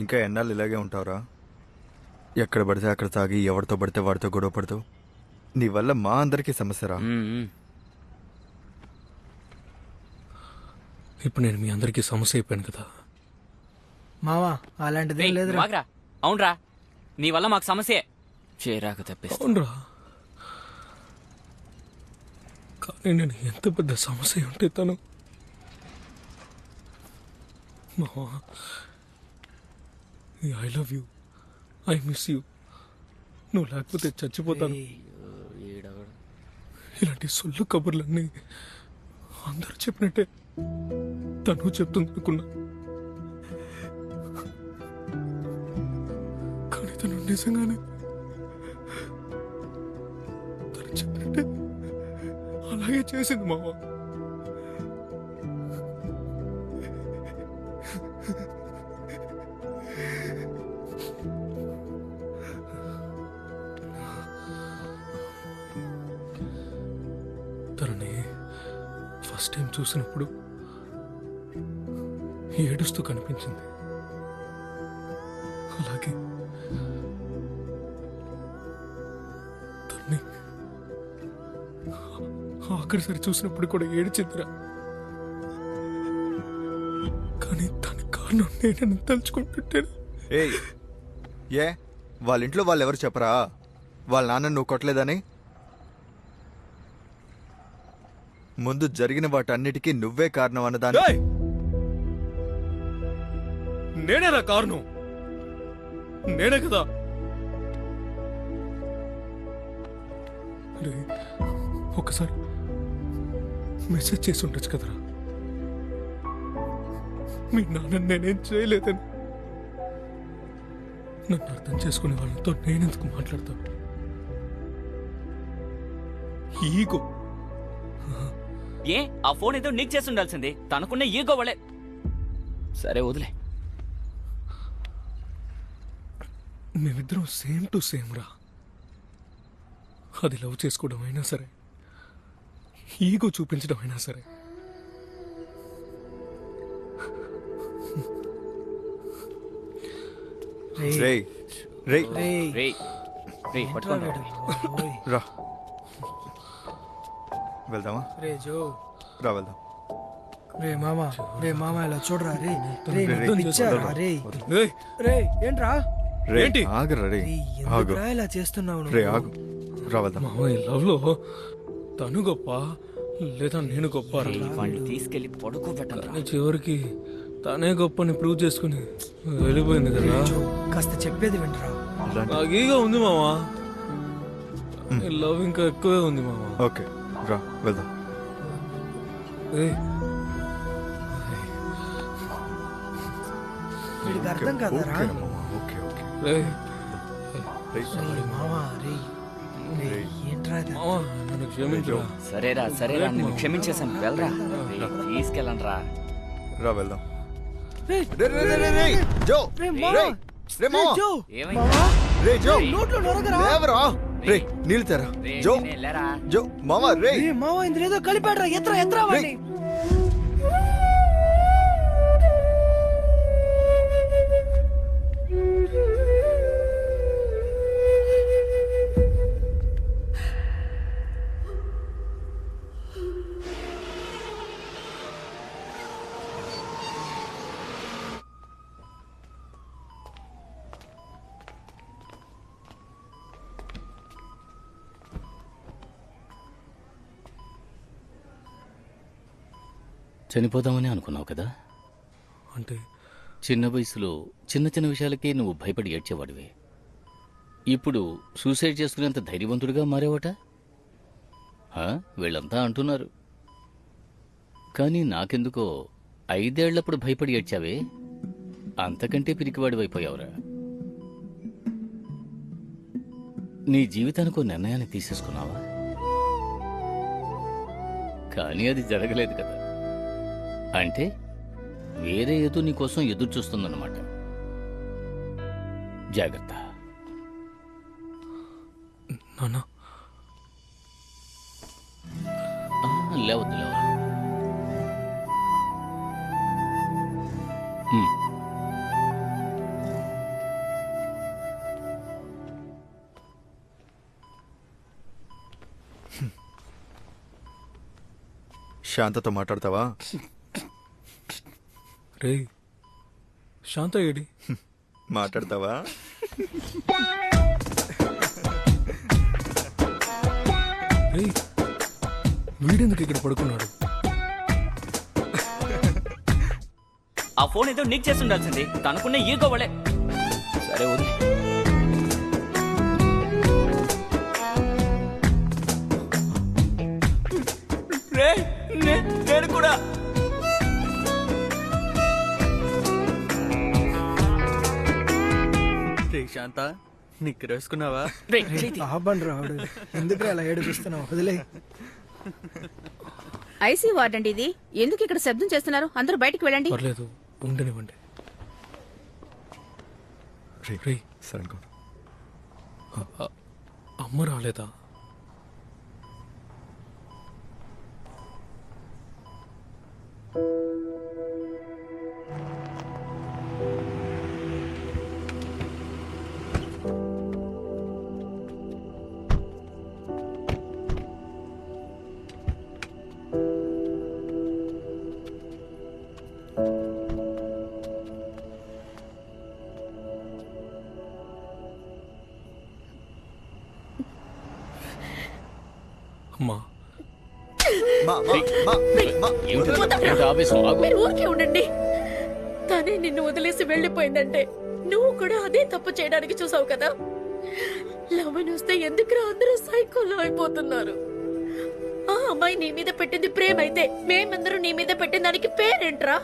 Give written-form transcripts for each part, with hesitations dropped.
ఇంకా ఎన్నాళ్ళు ఇలాగే ఉంటావురా? ఎక్కడ పడితే అక్కడ తాగి ఎవరితో పడితే వాడితో గొడవ పడుతూ నీ వల్ల మా అందరికీ సమస్యరా. ఇప్పుడు నేను మీ అందరికీ సమస్య అయిపోయాను కదా. మావా అలాంటిదేం లేదురా. వాగ్రా అవునరా, నీ వల్ల మాకు సమస్యే. చేరాక తప్పిస్తా. అవునరా, కానీ నేను ఎంత పెద్ద సమస్య ఉంటే తను మావా, I love you, I miss you, నువ్వు లేకపోతే చచ్చిపోతాను. ఇలాంటి సొల్లు కబుర్లన్నీ అందరూ చెప్పినట్టే తను చెప్తుంది అనుకున్నా, కానీ తను నిజంగానే తను చెప్పినట్టే అలాగే చేసింది మావా. తనని ఫస్ట్ టైం చూసినప్పుడు ఏడుస్తూ కనిపించింది. అలాగే తన్ని ఆఖరిసారి చూసినప్పుడు కూడా ఏడ్చిందిరా. కానీ దానికి కారణం నేనని తలుచుకుంటుంటాను. ఏయ్, ఏ వాళ్ళ ఇంట్లో వాళ్ళు ఎవరు చెప్పరా వాళ్ళ నాన్న నువ్వు కొట్టలేదని? ముందు జరిగిన వాటన్నిటికీ నువ్వే కారణం అన్నదాన్ని. ఏయ్! నేనేనా కారణం? నేనే కదా. రే, ఒకసారి మెసేజ్ చేసి ఉండొచ్చు కదరా, మీ నాన్న నేనేం చేయలేదని. నన్ను అర్థం చేసుకునే వాళ్ళతో నేనెందుకు మాట్లాడతాను? ఈగో. ఏ ఆ ఫోన్ ఏదో నీకు చేసి ఉండాల్సింది, తనకున్న ఈగో వలే. సరే వదిలే. మేమిద్దరం సేమ్ టు సేమ్ రా. అది లవ్ చేసుకోవడం అయినా సరే, ఈగో చూపించడం అయినా సరే. రేయ్ రేయ్ రేయ్, రే రే పట్టుకోండి. ఓయ్. రా వెళ్దామా? రే జో, రా వెళ్దాం. రే మామా ఇలా చూడరా. రే రే రే, నీకు ఇచ్చారా? రే ఏయ్, రే ఏంట్రా? రే ఏంటి? ఆగరా రే, రే ఆగు ఎందుకురా ఇలా చేస్తున్నావు రే, నువ్వు? ఆగు. రా వెళ్దాం. మామయ్య లవ్ లో తను గొప్ప లేదా నేను గొప్ప రా? వాడిని తీసుకెళ్లి పడుకోబెట్టండి. కానీ చివరికి తనే గొప్పని ప్రూవ్ చేసుకుని వెళ్ళిపోయింది కదా. జో, కాస్త చెప్పేది వింటరా. ఇలాంటి నాకు ఈగా ఉంది మామా, లవ్ ఇంకా ఎక్కువే ఉంది మామా. ఓకే రా వెళ్దాం. ఏయ్, వీడికి అర్థం కాదరా. ఓకేనా మామ? Okay okay. ఏయ్, రేయ్, రే మామా రే రే ఏంట్రా ఇది? మామా నన్ను క్షమించు. సరేరా సరేరా, నేను క్షమించేశాను. వెళ్ళరా, తీసుకెళ్ళండి రా. రా వెళ్దాం. రే రే రే రే రే రే జో, రే రే మామా, రే మామ, జో, ఏమైంది? మామా, రే జో, నోట్లో నొరగరా. లేవరా. రే నీళ్ళు తెరా. జో లేరా. జో మామ, రే రే మావా ఇందులో ఏదో కలిపాడ్రా. ఎత్రా వాడిని. చనిపోదామని అనుకున్నావు కదా. అంటే చిన్న వయసులో చిన్న చిన్న విషయాలకే నువ్వు భయపడి ఏడ్చేవాడివే. ఇప్పుడు సూసైడ్ చేసుకునేంత ధైర్యవంతుడిగా మారేవట. వీళ్ళంతా అంటున్నారు. కానీ నాకెందుకో 5 ఏళ్లప్పుడు భయపడి ఏడ్చావే, అంతకంటే పిరికివాడివైపోయావురా. నీ జీవితానికో నిర్ణయాన్ని తీసేసుకున్నావా? కానీ అది జరగలేదు కదా. అంటే వేరే ఏదో నీకోసం ఎదురు చూస్తుందన్నమాట. జాగ్రత్త. నాన్న లేవద్దు లేవ. శాంతతో మాట్లాడతావా? రే శాంత ఏడి? మాట్లాడతావా? రే వీడెందుకు ఇక్కడ పడుకున్నాడు? ఆ ఫోన్ ఏదో నీకు చేసి ఉండాల్సింది, తనకున్న ఈగో వలే. సరే వదిలే. రేయ్, నేను కూడా. రే శాంత, నీకు వేసుకున్నావా? రేయ్, చేతి. ఆబండి రాడు ఎందుకు అలా ఏడిపిస్తున్నావు? వదిలే. ఐసీ వార్డ్ అండి ఇది. ఎందుకు ఇక్కడ శబ్దం చేస్తున్నారు? అందరూ బయటికి వెళ్ళండి. పర్లేదు ఉండనివ్వండి. రే సరే అమ్మ రాలేదా? అమ్మా ఏమిటి ఆవేశం? ఆగు. మీరు ఊరికే ఉండండి. తనే నిన్ను వదిలేసి వెళ్ళిపోయిందంటే నువ్వు కూడా అదే తప్పు చేయడానికి చూసావు కదా. లవ్ అని వస్తే ఎందుకురా అందరూ సైకోలో అయిపోతున్నారు? ఆ అమ్మాయి నీ మీద పెట్టింది ప్రేమ అయితే మేమందరూ నీ మీద పెట్టిన దానికి పేరేంట్రా?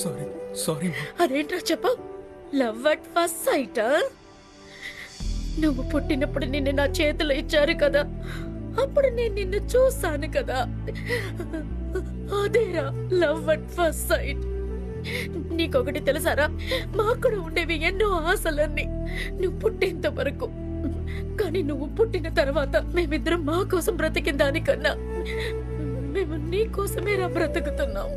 సారీ సారీ అదేంట్రా చెప్పు. Love at first sight. నువ్వు పుట్టినప్పుడు నిన్ను నా చేతిలో ఇచ్చారు కదా, అప్పుడు నేను నిన్ను చూసాను కదా. అదేరా లవ్ అట్ ఫస్ట్ సైట్. నీకొకటి తెలుసారా, మాకు కూడా ఉండేవి ఎన్నో ఆశలన్నీ నువ్వు పుట్టేంత వరకు. కానీ నువ్వు పుట్టిన తర్వాత మేమిద్దరం మా కోసం బ్రతికిన దానికన్నా మేము నీ కోసమేరా బ్రతుకుతున్నాం.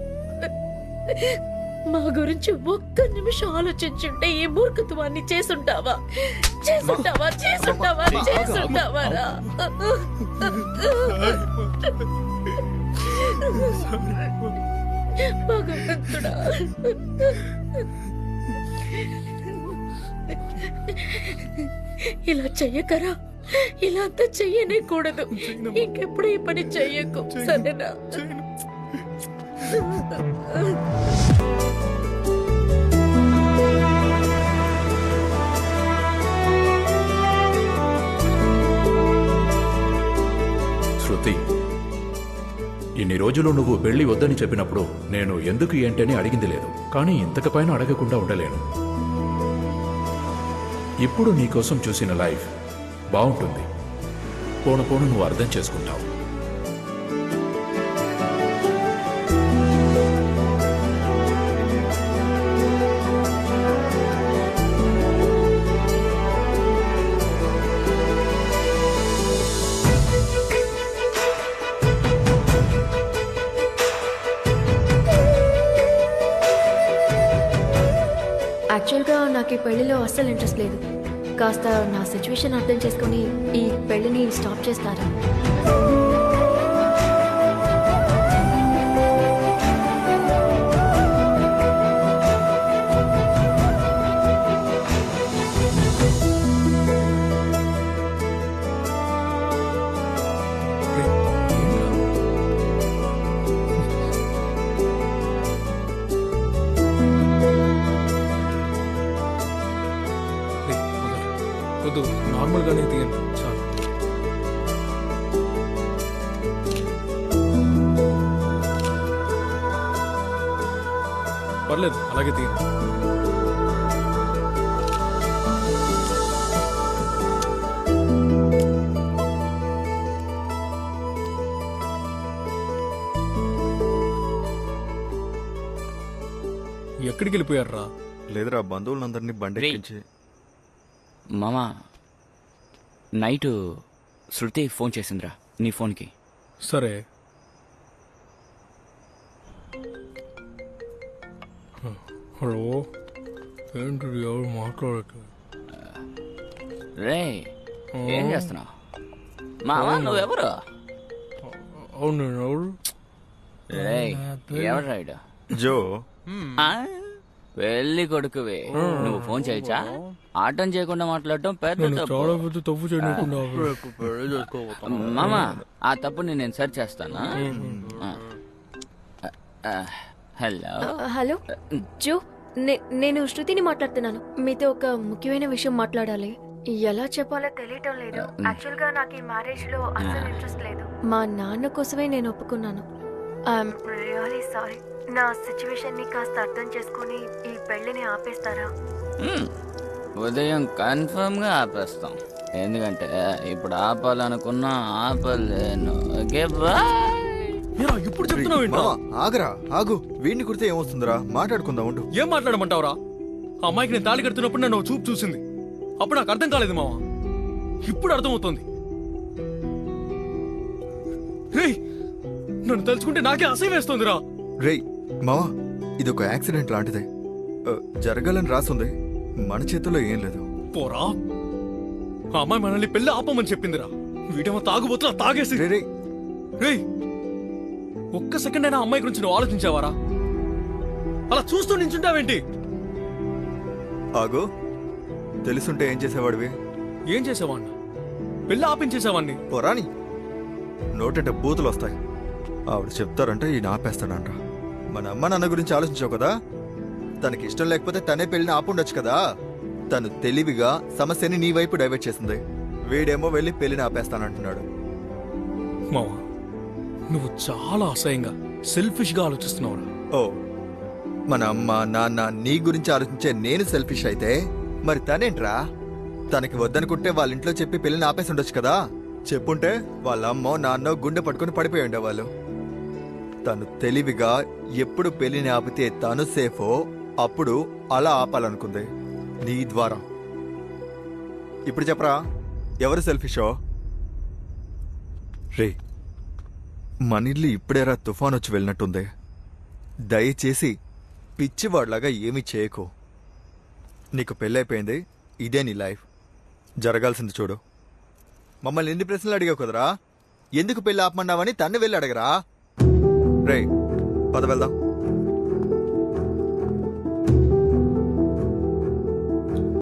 మా గురించి ఒక్క నిమిషం ఆలోచించుంటే ఈ మూర్ఖత్వాన్ని చేసుంటావా? చేసుంటావారా? భగవంతుడా, ఇలా చెయ్యకరా. ఇలా అంతా చెయ్యనే కూడదు. ఇంకెప్పుడు ఈ పని చెయ్యకు, సరేనా? శృతి, ఇన్ని రోజులు నువ్వు పెళ్లి వద్దని చెప్పినప్పుడు నేను ఎందుకు ఏంటని అడిగింది లేదు. కానీ ఇంతకపైన అడగకుండా ఉండలేను. ఇప్పుడు నీకోసం చూసిన లైఫ్ బాగుంటుంది. పోను పోను నువ్వు అర్థం చేసుకుంటావు. యాక్చువల్గా నాకు ఈ పెళ్లిలో అస్సలు ఇంట్రెస్ట్ లేదు. కాస్త నా సిచ్యువేషన్ అర్థం చేసుకొని ఈ పెళ్లిని స్టాప్ చేస్తారా? వద్దు, నార్మల్గానే తీయండి చాలు. పర్లేదు, అలాగే తీయండి. ఎక్కడికి వెళ్ళిపోయారా? లేదురా, బంధువులందరినీ బండి రేయ్. ఎక్కించి. మామా, నైట్ శృతి ఫోన్ చేసిందిరా నీ ఫోన్కి. సరే, హలో, ఏంటి ఎవరు మాట్లాడట్లేదు? రే, ఏం చేస్తున్నావు మామా? నువ్వెవరు? అవును ఎవరు? రేయ్, ఎవరు రైడ్? జో పెళ్లి కొడుకువే నువ్వు ఫోన్ చేయొచ్చా? ఆటం చేయకుండా మాట్లాడటం పెద్ద నేను తప్పు. చాలా పెద్ద తప్పు చేయకుండా మామా, ఆ తప్పుని నేను సరి చేస్తానా? హలో. హలో జో, నేను శృతిని మాట్లాడుతున్నాను. మీతో ఒక ముఖ్యమైన విషయం మాట్లాడాలి. ఎలా చెప్పాలో తెలియటం లేదు. యాక్చువల్ గా నాకు ఈ మ్యారేజ్ లో అసలు ఇంట్రెస్ట్ లేదు. మా నాన్న కోసమే నేను ఒప్పుకున్నాను. I'm really sorry. నా సిచ్యువేషన్ ని కాస్త అర్థం చేసుకుని ఈ పెళ్లిని ఆపేస్తారా? ఉదయం కన్ఫర్మ్ గా ఆపేస్తాం. ఎందుకంటే ఇప్పుడు ఆపాలనుకున్నా ఆపలేను. Okay bye. ఏరా, ఇప్పుడు చెప్తున్నావు ఏంటో? మావా ఆగరా, ఆగు. వీడిని కుడితే ఏమొస్తుందిరా? మాట్లాడుకుందాం ఉండు. ఏం మాట్లాడమంటావురా? ఆ అమ్మాయికి నేను తాళి కడుతున్నప్పుడు నన్ను చూపు చూసింది. అప్పుడు నాకు అర్థం కాలేదు మావా, ఇప్పుడు అర్థమవుతుంది. రేయ్, నన్ను తలుచుకుంటే నాకే అసహ్యం వేస్తుందిరా. రేయ్ మావా, ఇది ఒక యాక్సిడెంట్ లాంటిదే. జరగాలని రాసుంది, మన చేతుల్లో ఏం లేదు. పోరా, ఆ అమ్మాయి మనల్ని పెళ్లి ఆపమని చెప్పిందిరా. వీటేమో తాగుబోతున్నా తాగేసి. రే రే రేయ్, ఒక్క సెకండ్ అయినా అమ్మాయి గురించి నువ్వు ఆలోచించావారా? అలా చూస్తూ నించుంటావేంటి? ఆగు. తెలుసుంటే ఏం చేసేవాడివి? ఏం చేసేవాడిని? పెళ్లి ఆపించేసేవాడిని. పోరాని నోటంటే బూతులు వస్తాయి. ఆవిడ చెప్తారంటే ఈయన ఆపేస్తాడంట. మన అమ్మ నాన్న గురించి ఆలోచించావు కదా. తనకి ఇష్టం లేకపోతే తనే పెళ్లిని ఆపుండొచ్చు కదా. తను తెలివిగా సమస్యని నీ వైపు డైవర్ట్ చేసింది. వీడేమో వెళ్ళి పెళ్లిని ఆపేస్తానంటున్నాడు. మావా, నువ్వు చాలా అసహ్యంగా సెల్ఫిష్ గా ఆలోచిస్తున్నావురా. ఓ, మన అమ్మ నాన్న నీ గురించి ఆలోచించే నేను సెల్ఫిష్ అయితే మరి తనేంట్రా? తనకి వద్దనుకుంటే వాళ్ళ ఇంట్లో చెప్పి పెళ్లిని ఆపేసి ఉండొచ్చు కదా. చెప్పుంటే వాళ్ళ అమ్మో నాన్నో గుండె పట్టుకుని పడిపోయి ఉండేవాళ్ళు. తను తెలివిగా ఎప్పుడు పెళ్లిని ఆపితే తను సేఫో అప్పుడు అలా ఆపాలనుకుంది నీ ద్వారా. ఇప్పుడు చెప్పరా, ఎవరు సెల్ఫిషో? రే, మన ఇల్లు ఇప్పుడేరా తుఫాన్ వచ్చి వెళ్ళినట్టుంది. దయచేసి పిచ్చివాడ్లాగా ఏమీ చేయకు. నీకు పెళ్ళైపోయింది, ఇదే నీ లైఫ్. జరగాల్సింది చూడు. మమ్మల్ని ఎన్ని ప్రశ్నలు అడిగావు కదరా? ఎందుకు పెళ్ళి ఆపమన్నావని తన్ని వెళ్ళి అడగరా. రే, పద వెళ్దాం.